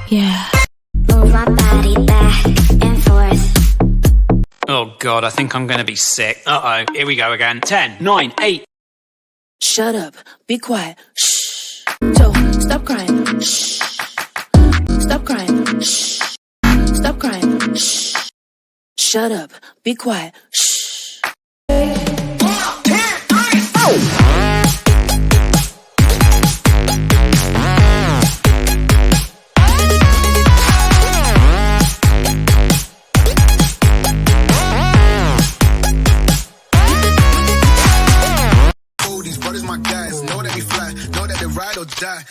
Yeah. Move my body back and forth. Oh God, I think I'm gonna be sick. Uh-oh, here we go again. 10, 9, 8. Shut up. Be quiet. Shh. Joe, stop crying. Shh. Stop crying. Shh. Stop crying. Shh. Shut up. Be quiet. Shh. These brothers my guys, know that we fly, know that they ride or die.